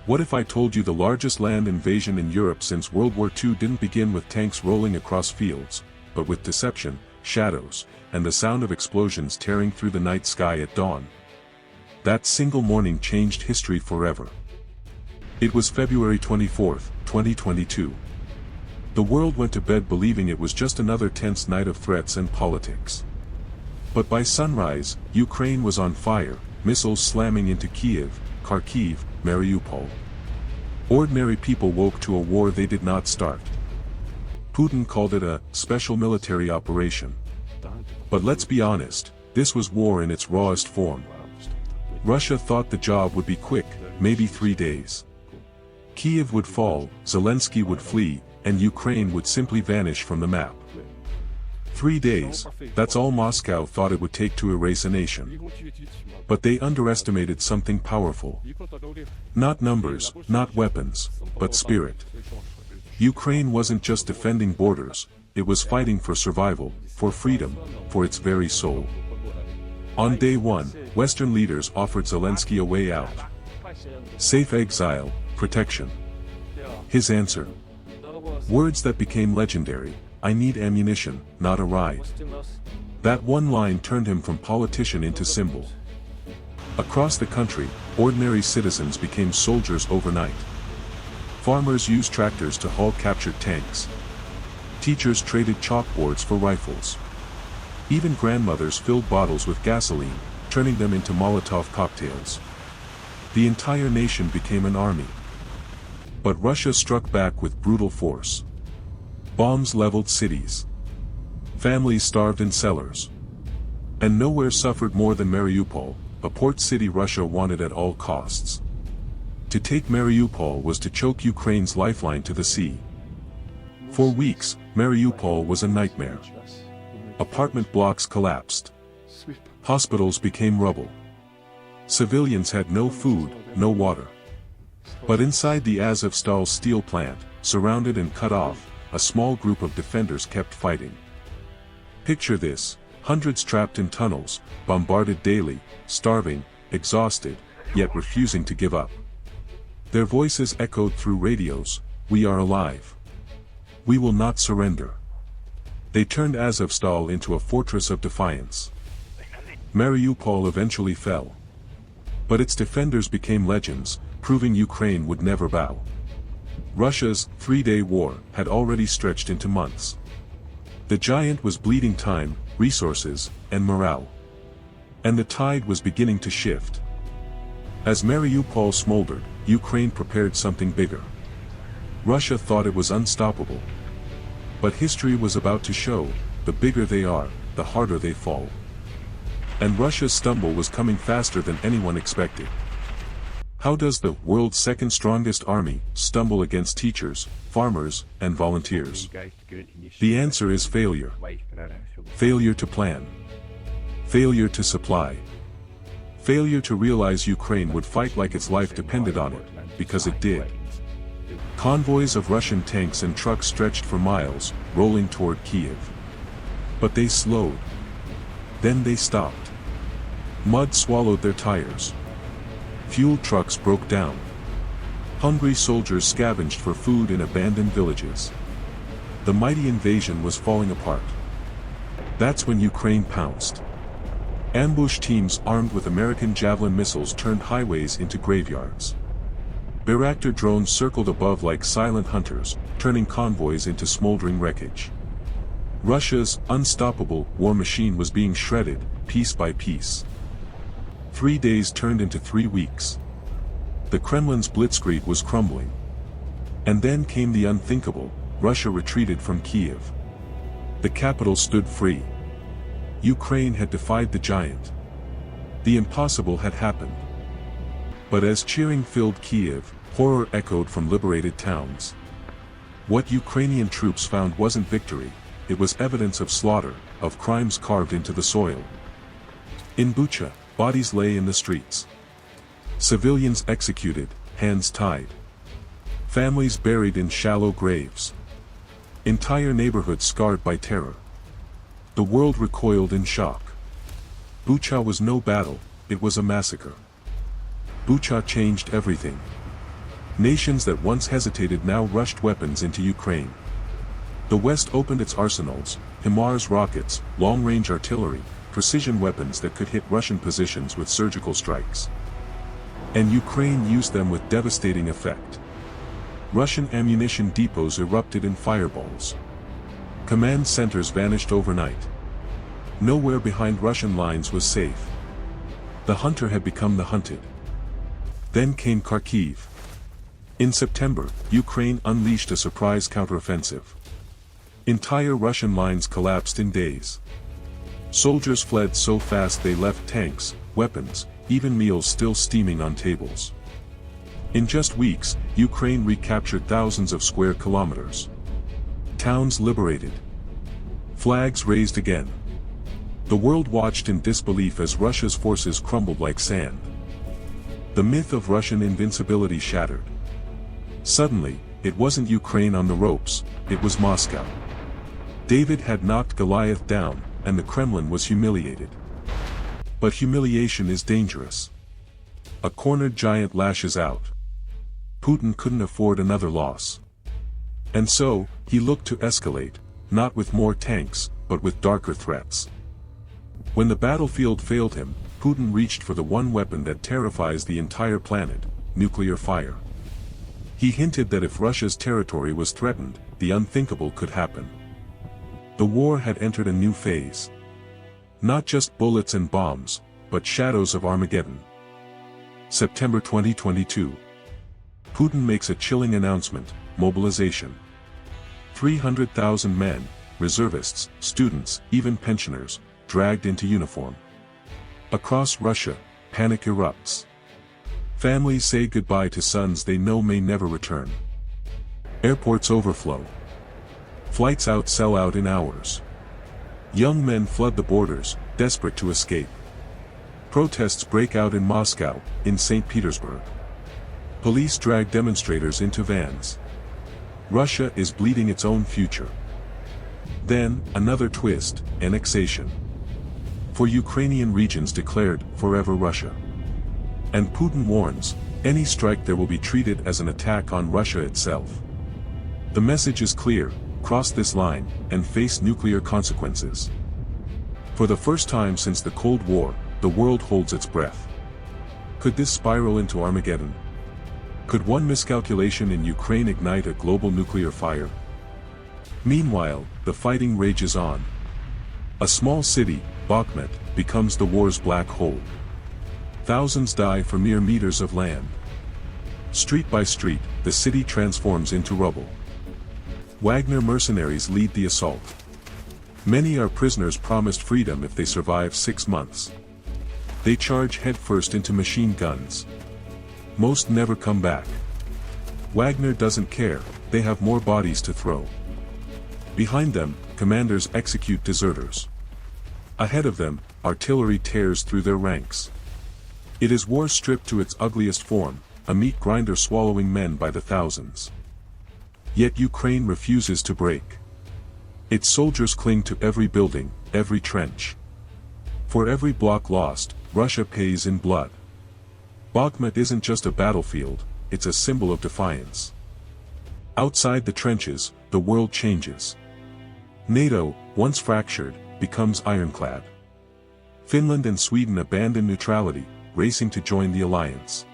What if I told you the largest land invasion in Europe since World War II didn't begin with tanks rolling across fields, but with deception, shadows, and the sound of explosions tearing through the night sky at dawn? That single morning changed history forever. It was February 24, 2022. The world went to bed believing it was just another tense night of threats and politics. But by sunrise, Ukraine was on fire, missiles slamming into Kyiv, Kharkiv, Mariupol. Ordinary people woke to a war they did not start. Putin called it a special military operation. But let's be honest, this was war in its rawest form. Russia thought the job would be quick, maybe 3 days. Kyiv would fall, Zelenskyy would flee, and Ukraine would simply vanish from the map. 3 days, that's all Moscow thought it would take to erase a nation. But they underestimated something powerful. Not numbers, not weapons, but spirit. Ukraine wasn't just defending borders, it was fighting for survival, for freedom, for its very soul. On day one, Western leaders offered Zelenskyy a way out. Safe exile, protection. His answer. Words that became legendary: I need ammunition, not a ride. That one line turned him from politician into symbol. Across the country, ordinary citizens became soldiers overnight. Farmers used tractors to haul captured tanks. Teachers traded chalkboards for rifles. Even grandmothers filled bottles with gasoline, turning them into Molotov cocktails. The entire nation became an army. But Russia struck back with brutal force. Bombs leveled cities. Families starved in cellars. And nowhere suffered more than Mariupol, a port city Russia wanted at all costs. To take Mariupol was to choke Ukraine's lifeline to the sea. For weeks, Mariupol was a nightmare. Apartment blocks collapsed. Hospitals became rubble. Civilians had no food, no water. But inside the Azovstal steel plant, surrounded and cut off, a small group of defenders kept fighting. Picture this: hundreds trapped in tunnels, bombarded daily, starving, exhausted, yet refusing to give up. Their voices echoed through radios: "We are alive. We will not surrender." They turned Azovstal into a fortress of defiance. Mariupol eventually fell. But its defenders became legends, proving Ukraine would never bow. Russia's 3-day war had already stretched into months. The giant was bleeding time, resources, and morale. And the tide was beginning to shift. As Mariupol smoldered, Ukraine prepared something bigger. Russia thought it was unstoppable. But history was about to show, the bigger they are, the harder they fall. And Russia's stumble was coming faster than anyone expected. How does the world's second strongest army stumble against teachers, farmers, and volunteers? The answer is failure. Failure to plan. Failure to supply. Failure to realize Ukraine would fight like its life depended on it, because it did. Convoys of Russian tanks and trucks stretched for miles, rolling toward Kyiv. But they slowed. Then they stopped. Mud swallowed their tires. Fuel trucks broke down. Hungry soldiers scavenged for food in abandoned villages. The mighty invasion was falling apart. That's when Ukraine pounced. Ambush teams armed with American Javelin missiles turned highways into graveyards. Bayraktar drones circled above like silent hunters, turning convoys into smoldering wreckage. Russia's unstoppable war machine was being shredded, piece by piece. 3 days turned into 3 weeks. The Kremlin's blitzkrieg was crumbling. And then came the unthinkable: Russia retreated from Kyiv. The capital stood free. Ukraine had defied the giant. The impossible had happened. But as cheering filled Kyiv, horror echoed from liberated towns. What Ukrainian troops found wasn't victory, it was evidence of slaughter, of crimes carved into the soil. In Bucha, bodies lay in the streets. Civilians executed, hands tied. Families buried in shallow graves. Entire neighborhoods scarred by terror. The world recoiled in shock. Bucha was no battle, it was a massacre. Bucha changed everything. Nations that once hesitated now rushed weapons into Ukraine. The West opened its arsenals, HIMARS rockets, long-range artillery, precision weapons that could hit Russian positions with surgical strikes. And Ukraine used them with devastating effect. Russian ammunition depots erupted in fireballs. Command centers vanished overnight. Nowhere behind Russian lines was safe. The hunter had become the hunted. Then came Kharkiv. In September, Ukraine unleashed a surprise counteroffensive. Entire Russian lines collapsed in days. Soldiers fled so fast they left tanks, weapons, even meals still steaming on tables. In just weeks, Ukraine recaptured thousands of square kilometers. Towns liberated. Flags raised again. The world watched in disbelief as Russia's forces crumbled like sand. The myth of Russian invincibility shattered. Suddenly, it wasn't Ukraine on the ropes, it was Moscow. David had knocked Goliath down, and the Kremlin was humiliated. But humiliation is dangerous. A cornered giant lashes out. Putin couldn't afford another loss. And so, he looked to escalate, not with more tanks, but with darker threats. When the battlefield failed him, Putin reached for the one weapon that terrifies the entire planet: nuclear fire. He hinted that if Russia's territory was threatened, the unthinkable could happen. The war had entered a new phase. Not just bullets and bombs, but shadows of Armageddon. September 2022. Putin makes a chilling announcement: mobilization. 300,000 men, reservists, students, even pensioners, dragged into uniform. Across Russia, panic erupts. Families say goodbye to sons they know may never return. Airports overflow. Flights out sell out in hours. Young men flood the borders, desperate to escape. Protests break out in Moscow, in St. Petersburg. Police drag demonstrators into vans. Russia is bleeding its own future. Then, another twist: annexation. For Ukrainian regions declared, forever Russia. And Putin warns, any strike there will be treated as an attack on Russia itself. The message is clear: cross this line, and face nuclear consequences. For the first time since the Cold War, the world holds its breath. Could this spiral into Armageddon? Could one miscalculation in Ukraine ignite a global nuclear fire? Meanwhile, the fighting rages on. A small city, Bakhmut, becomes the war's black hole. Thousands die for mere meters of land. Street by street, the city transforms into rubble. Wagner mercenaries lead the assault. Many are prisoners promised freedom if they survive 6 months. They charge headfirst into machine guns. Most never come back. Wagner doesn't care, they have more bodies to throw. Behind them, commanders execute deserters. Ahead of them, artillery tears through their ranks. It is war stripped to its ugliest form, a meat grinder swallowing men by the thousands. Yet Ukraine refuses to break. Its soldiers cling to every building, every trench. For every block lost, Russia pays in blood. Bakhmut isn't just a battlefield, it's a symbol of defiance. Outside the trenches, the world changes. NATO, once fractured, becomes ironclad. Finland and Sweden abandon neutrality, racing to join the alliance.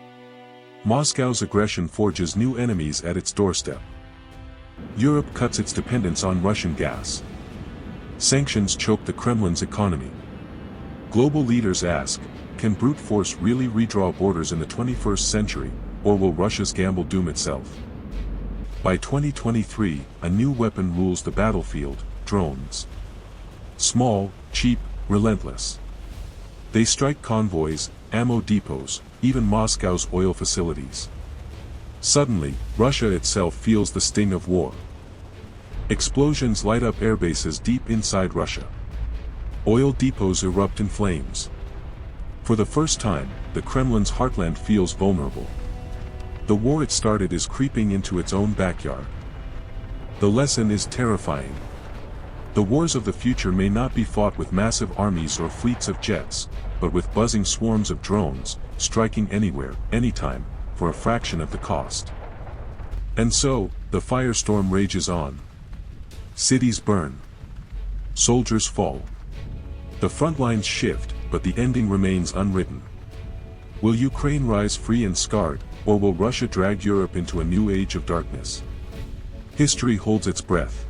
Moscow's aggression forges new enemies at its doorstep. Europe cuts its dependence on Russian gas. Sanctions choke the Kremlin's economy. Global leaders ask, can brute force really redraw borders in the 21st century, or will Russia's gamble doom itself? By 2023, a new weapon rules the battlefield: drones. Small, cheap, relentless. They strike convoys, ammo depots, even Moscow's oil facilities. Suddenly, Russia itself feels the sting of war. Explosions light up airbases deep inside Russia. Oil depots erupt in flames. For the first time, the Kremlin's heartland feels vulnerable. The war it started is creeping into its own backyard. The lesson is terrifying. The wars of the future may not be fought with massive armies or fleets of jets, but with buzzing swarms of drones, striking anywhere, anytime, for a fraction of the cost. And so, the firestorm rages on. Cities burn. Soldiers fall. The front lines shift, but the ending remains unwritten. Will Ukraine rise free and scarred, or will Russia drag Europe into a new age of darkness? History holds its breath.